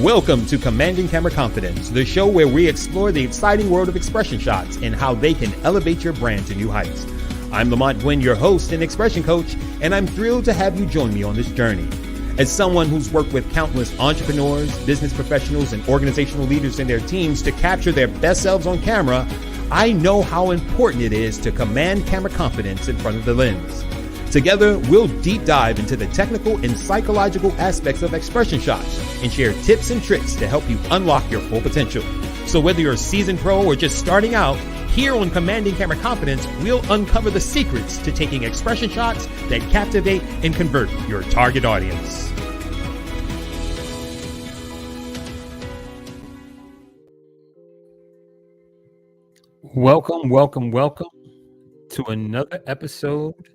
Welcome to Commanding Camera Confidence, the show where we explore the exciting world of expression shots and how they can elevate your brand to new heights. I'm Lamonte Gwynn, your host and expression coach, and I'm thrilled to have you join me on this journey. As someone who's worked with countless entrepreneurs, business professionals, and organizational leaders and their teams to capture their best selves on camera, I know how important it is to command camera confidence in front of the lens. Together, we'll deep dive into the technical and psychological aspects of expression shots and share tips and tricks to help you unlock your full potential. So whether you're a seasoned pro or just starting out, here on Commanding Camera Confidence, we'll uncover the secrets to taking expression shots that captivate and convert your target audience. Welcome to another episode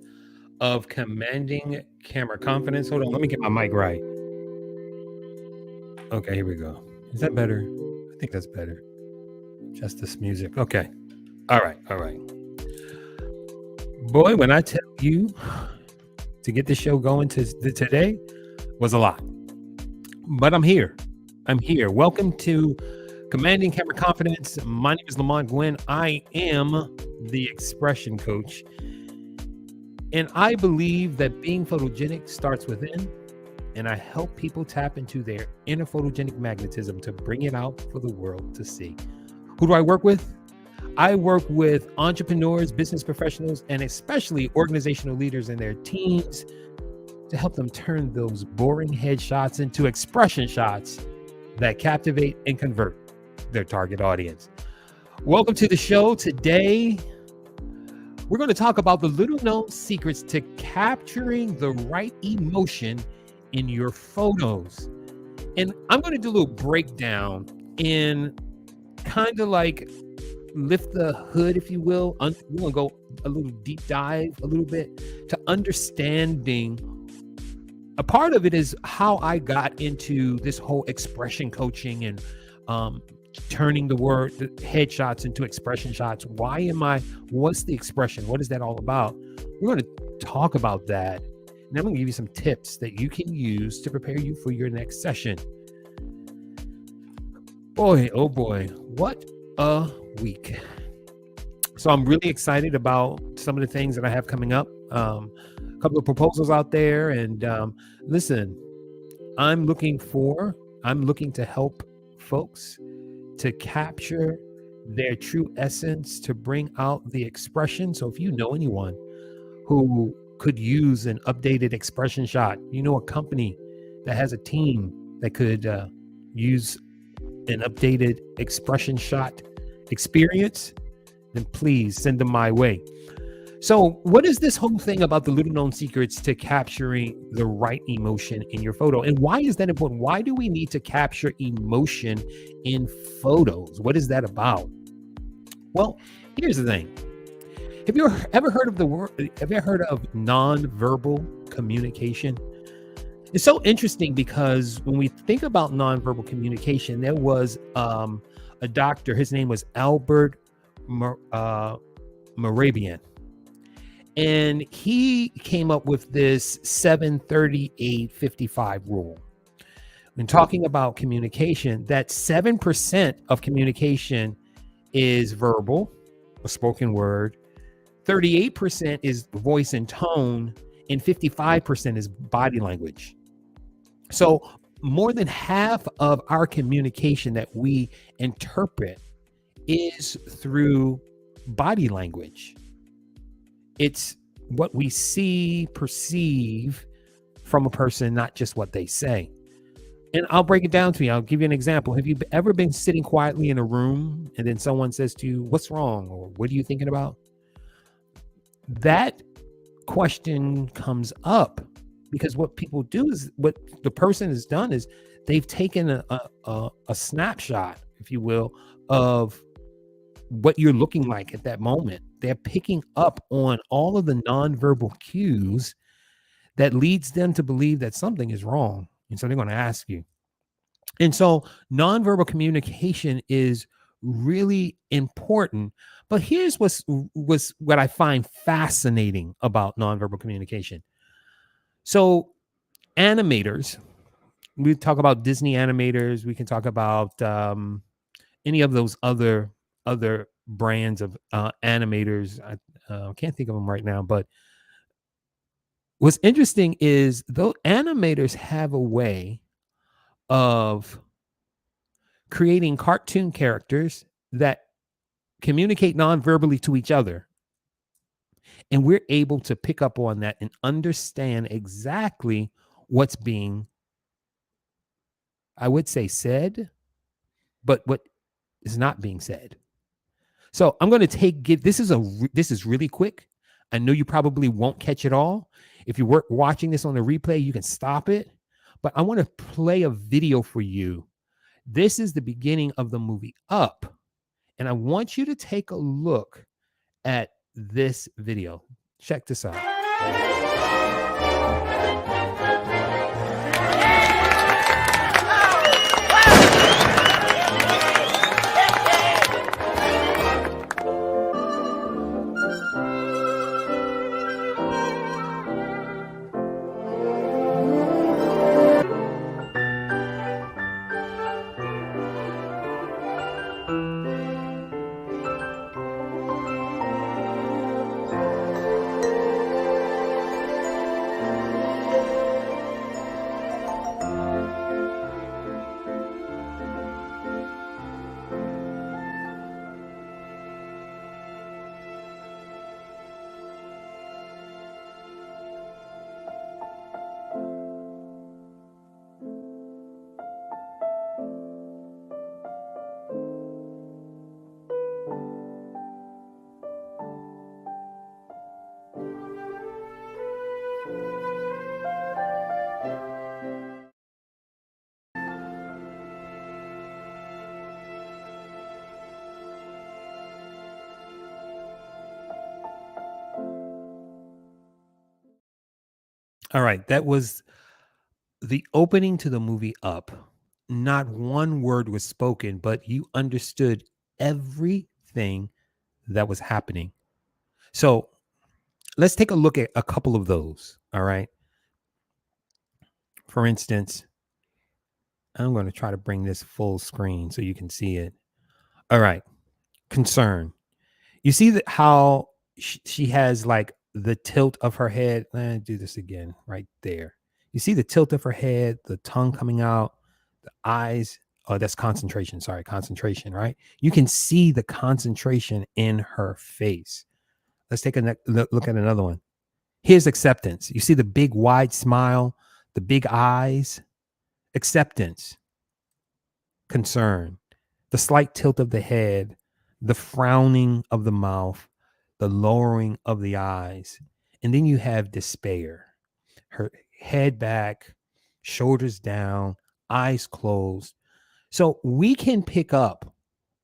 of Commanding Camera Confidence. Hold on, let me get my mic right. Okay, here we go. Is that better? I think that's better. Just this music. Okay. All right. Boy, when I tell you to get the show going today was a lot. But I'm here. Welcome to Commanding Camera Confidence. My name is Lamonte Gwynn. I am the expression coach. And I believe that being photogenic starts within, and I help people tap into their inner photogenic magnetism to bring it out for the world to see. Who do I work with? I work with entrepreneurs, business professionals, and especially organizational leaders and their teams to help them turn those boring headshots into expression shots that captivate and convert their target audience. Welcome to the show. Today, we're going to talk about the little-known secrets to capturing the right emotion in your photos. And I'm going to do a little breakdown and kind of like lift the hood, if you will. We're going to go a little deep dive a little bit to understanding. A part of it is how I got into this whole expression coaching and turning the headshots into expression shots. What's the expression? What is that all about? We're going to talk about that. And I'm going to give you some tips that you can use to prepare you for your next session. Boy, oh boy, what a week. So I'm really excited about some of the things that I have coming up. A couple of proposals out there. And listen, I'm looking to help folks to capture their true essence, to bring out the expression. So if you know anyone who could use an updated expression shot, you know a company that has a team that could use an updated expression shot experience, then please send them my way. So what is this whole thing about the little known secrets to capturing the right emotion in your photo? And why is that important? Why do we need to capture emotion in photos? What is that about? Well, here's the thing. Have you ever heard of nonverbal communication? It's so interesting because when we think about nonverbal communication, there was a doctor, his name was Albert Morabian. And he came up with this 7-38-55 rule. When talking about communication, that 7% of communication is verbal, a spoken word, 38% is voice and tone, and 55% is body language. So more than half of our communication that we interpret is through body language. It's what we see, perceive from a person, not just what they say. And I'll break it down to you. I'll give you an example. Have you ever been sitting quietly in a room and then someone says to you, "What's wrong?" or "What are you thinking about?" That question comes up because what people do is, what the person has done is they've taken a snapshot, if you will, of what you're looking like at that moment. They're picking up on all of the nonverbal cues that leads them to believe that something is wrong. And so they're going to ask you. And so nonverbal communication is really important. But here's what I find fascinating about nonverbal communication. So animators We talk about Disney animators. We can talk about any of those other brands of animators. I can't think of them right now, but what's interesting is those animators have a way of creating cartoon characters that communicate non-verbally to each other. And we're able to pick up on that and understand exactly what's being, I would say, said, but what is not being said. So I'm going to give this is really quick. I know you probably won't catch it all. If you were watching this on the replay, you can stop it. But I want to play a video for you. This is the beginning of the movie Up. And I want you to take a look at this video. Check this out. All right, that was the opening to the movie Up. Not one word was spoken, but you understood everything that was happening. So let's take a look at a couple of those. All right. For instance, I'm going to try to bring this full screen so you can see it. All right. Concern. You see that how she has like the tilt of her head. Let me do this again right there. You see the tilt of her head, the tongue coming out, the eyes. Oh, that's concentration. Sorry, concentration, right? You can see the concentration in her face. Let's take a look at another one. Here's acceptance. You see the big wide smile, the big eyes. Acceptance. Concern. The slight tilt of the head, the frowning of the mouth, the lowering of the eyes. And then you have despair. Her head back, shoulders down, eyes closed. So we can pick up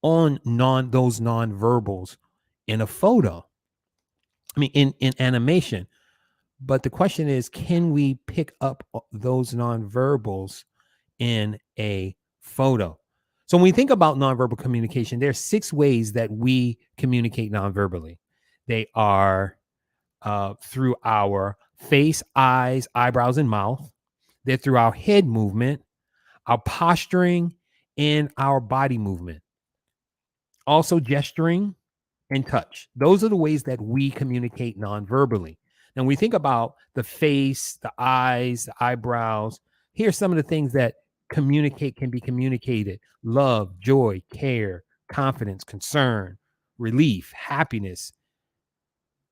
on those nonverbals in a photo. I mean, in animation. But the question is, can we pick up those nonverbals in a photo? So when we think about nonverbal communication, there are 6 ways that we communicate nonverbally. They are through our face, eyes, eyebrows, and mouth. They're through our head movement, our posturing, and our body movement. Also gesturing and touch. Those are the ways that we communicate nonverbally. Now, when we think about the face, the eyes, the eyebrows, here's some of the things that can be communicated: love, joy, care, confidence, concern, relief, happiness,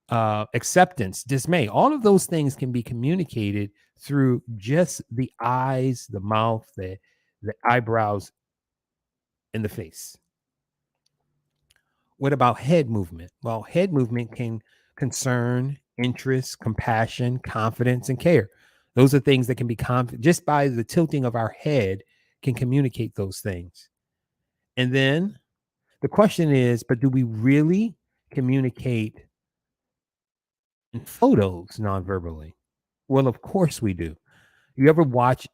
acceptance, dismay. All of those things can be communicated through just the eyes, the mouth, the eyebrows, and the face. What about head movement? Well, head movement can concern, interest, compassion, confidence, and care. Those are things that can be just by the tilting of our head can communicate those things. And then the question is, but do we really communicate in photos nonverbally? Well, of course we do. You ever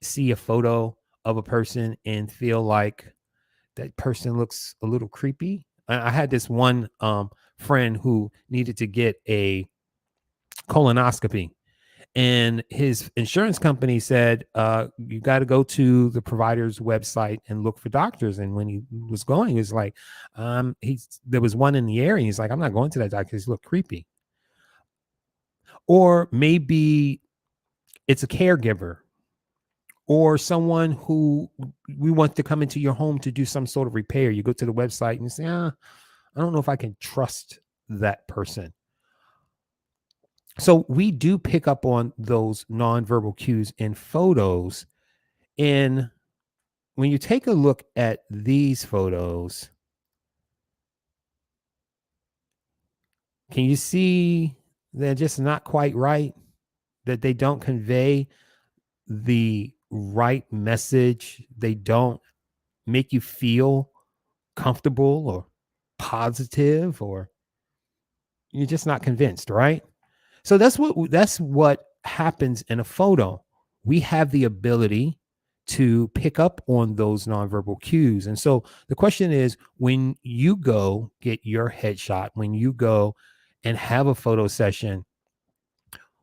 see a photo of a person and feel like that person looks a little creepy? I had this one friend who needed to get a colonoscopy, And his insurance company said, you got to go to the provider's website and look for doctors. And when he was going, he was like, there was one in the area. He's like, I'm not going to that doctor. He looked creepy. Or maybe it's a caregiver or someone who we want to come into your home to do some sort of repair. You go to the website and you say, I don't know if I can trust that person. So we do pick up on those nonverbal cues in photos. And when you take a look at these photos, can you see they're just not quite right? That they don't convey the right message. They don't make you feel comfortable or positive, or you're just not convinced, right? So that's what happens in a photo. We have the ability to pick up on those nonverbal cues. And so the question is, when you go get your headshot, when you go and have a photo session,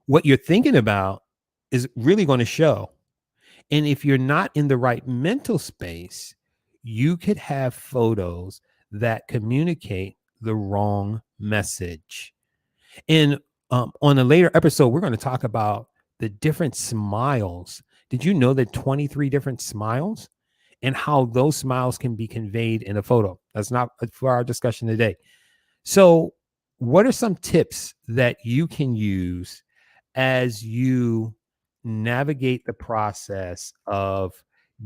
what you're thinking about is really going to show. And if you're not in the right mental space, you could have photos that communicate the wrong message. And on a later episode, we're going to talk about the different smiles. Did you know that 23 different smiles and how those smiles can be conveyed in a photo? That's not for our discussion today. So, what are some tips that you can use as you navigate the process of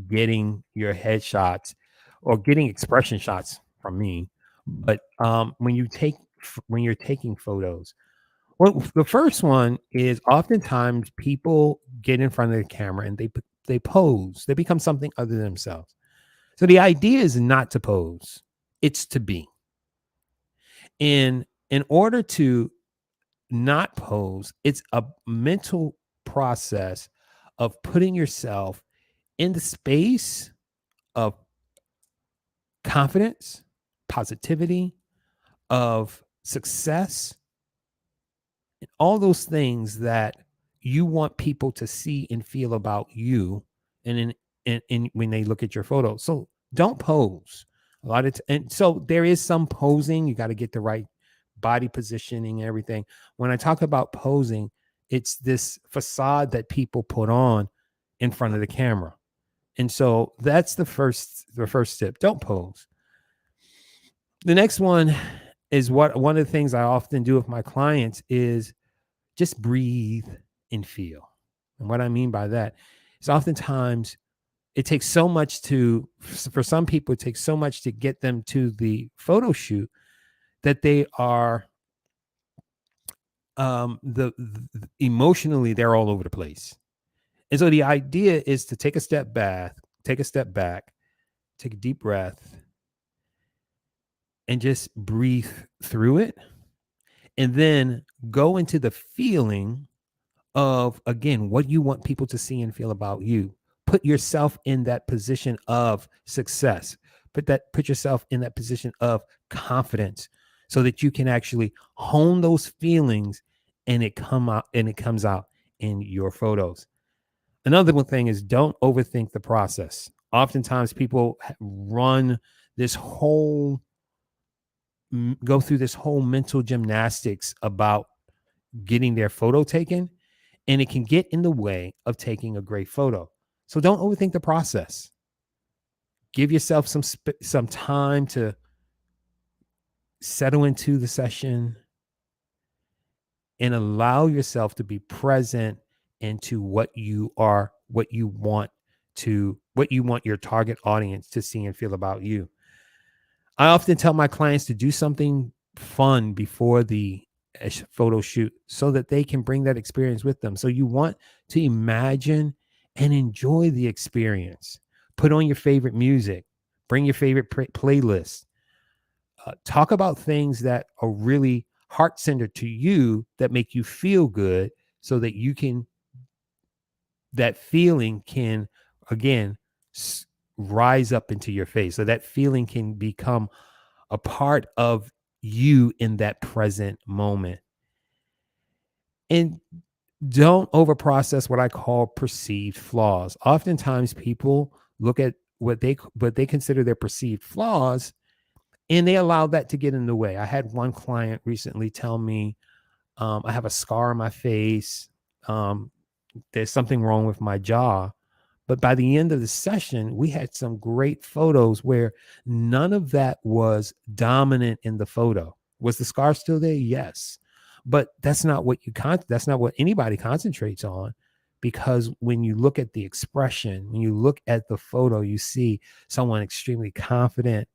getting your headshots or getting expression shots from me? But when you're taking photos, well, the first one is oftentimes people get in front of the camera and they pose. They become something other than themselves. So the idea is not to pose; it's to be. In order to not pose, it's a mental process of putting yourself in the space of confidence, positivity, of success, all those things that you want people to see and feel about you and when they look at your photo. So don't pose. And so there is some posing. You got to get the right body positioning and everything. When I talk about posing, it's this facade that people put on in front of the camera. And so that's the first tip. Don't pose. The next one is one of the things I often do with my clients is just breathe and feel. And what I mean by that is oftentimes it takes so much for some people, it takes so much to get them to the photo shoot that they are, emotionally, they're all over the place. And so the idea is to take a step back, take a deep breath, and just breathe through it. And then go into the feeling of, again, what you want people to see and feel about you. Put yourself in that position of success. Put yourself in that position of confidence so that you can actually hone those feelings and it comes out in your photos. Another one thing is, don't overthink the process. Oftentimes people run this whole go through this whole mental gymnastics about getting their photo taken, and it can get in the way of taking a great photo. So don't overthink the process. Give yourself some time to settle into the session and allow yourself to be present into what you want your target audience to see and feel about you. I often tell my clients to do something fun before the photo shoot so that they can bring that experience with them. So you want to imagine and enjoy the experience. Put on your favorite music, bring your favorite playlist. Talk about things that are really heart-centered to you that make you feel good so that that feeling can, again, rise up into your face. So that feeling can become a part of you in that present moment. And Don't overprocess what I call perceived flaws. Oftentimes people look at what they consider their perceived flaws, and they allow that to get in the way. I had one client recently tell me, I have a scar on my face. There's something wrong with my jaw. But by the end of the session, we had some great photos where none of that was dominant in the photo. Was the scar still there? Yes. But that's not what that's not what anybody concentrates on, because when you look at the expression, when you look at the photo, you see someone extremely confident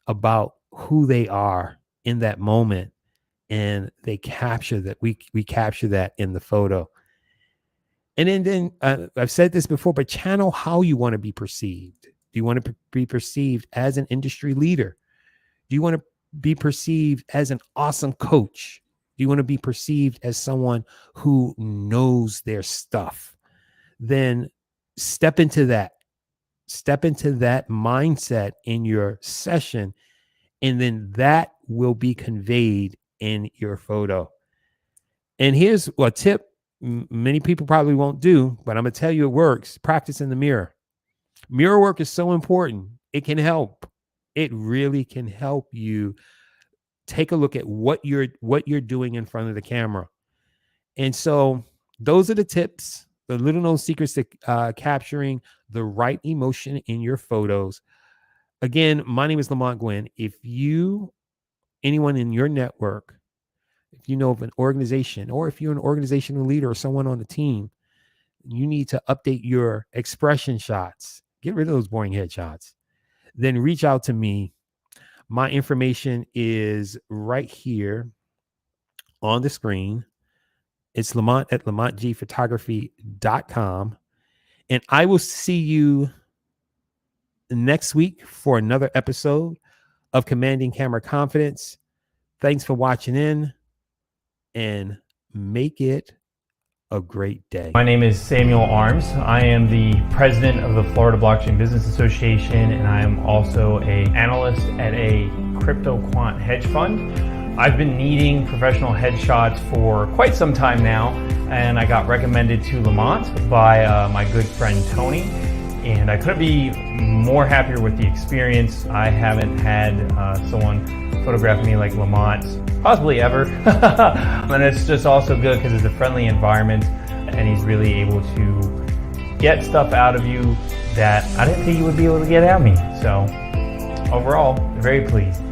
about who they are in that moment, and they capture that. We capture that in the photo. And then I've said this before, but channel how you want to be perceived. Do you want to be perceived as an industry leader? Do you want to be perceived as an awesome coach? Do you want to be perceived as someone who knows their stuff? Then step into that mindset in your session, and then that will be conveyed in your photo. And here's a tip many people probably won't do, but I'm going to tell you it works. Practice in the mirror. Mirror work is so important. It can help. It really can help you take a look at what you're doing in front of the camera. And so those are the tips, the little known secrets to capturing the right emotion in your photos. Again, my name is Lamonte Gwynn. If anyone in your network, if you know of an organization, or if you're an organizational leader or someone on the team, you need to update your expression shots, get rid of those boring headshots, then reach out to me. My information is right here on the screen. It's Lamont at lamontgphotography.com. And I will see you next week for another episode of Commanding Camera Confidence. Thanks for watching in, and make it a great day. My name is Samuel Arms. I am the president of the Florida Blockchain Business Association, and I am also an analyst at a crypto quant hedge fund. I've been needing professional headshots for quite some time now, and I got recommended to Lamont by my good friend Tony, and I couldn't be more happier with the experience. I haven't had someone photograph me like Lamont possibly ever. And it's just also good because it's a friendly environment, and he's really able to get stuff out of you that I didn't think he would be able to get out of me. So overall, very pleased.